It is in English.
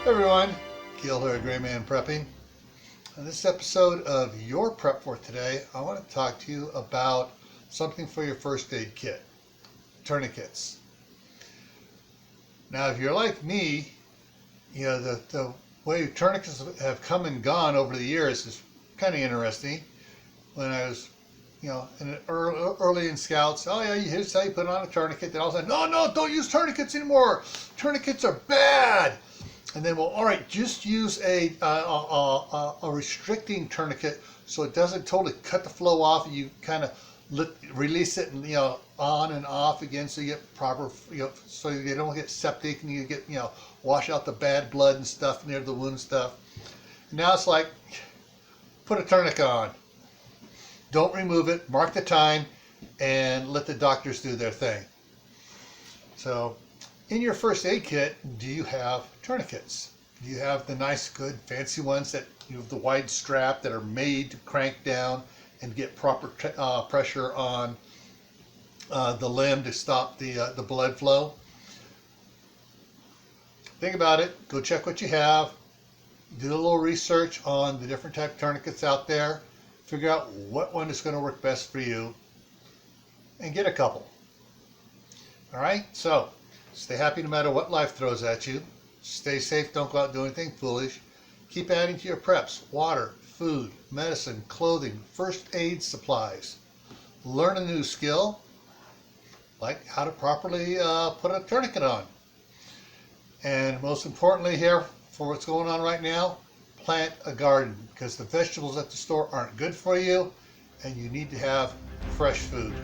Hey everyone, Gil here at Grayman Prepping. In this episode of Your Prep for Today, I want to talk to you about something for your first aid kit, tourniquets. Now, if you're like me, you know, the way tourniquets have come and gone over the years is kind of interesting. When I was, early in Scouts, oh yeah, here's how you put on a tourniquet. Then all of a sudden, no, don't use tourniquets anymore. Tourniquets are bad. And then, well, all right, just use a restricting tourniquet so it doesn't totally cut the flow off. And you kind of release it and, on and off again so you get proper, so you don't get septic and you get, wash out the bad blood and stuff near the wound and stuff. And now it's like, put a tourniquet on. Don't remove it, mark the time, and let the doctors do their thing. So, in your first aid kit, do you have tourniquets? Do you have the nice, good, fancy ones that you have the wide strap that are made to crank down and get proper pressure on the limb to stop the blood flow? Think about it. Go check what you have. Do a little research on the different type of tourniquets out there. Figure out what one is going to work best for you and get a couple. All right, so stay happy no matter what life throws at you. Stay safe, don't go out and do anything foolish. Keep adding to your preps: water, food, medicine, clothing, first aid supplies. Learn a new skill, like how to properly put a tourniquet on. And most importantly here, for what's going on right now, plant a garden, because the vegetables at the store aren't good for you and you need to have fresh food.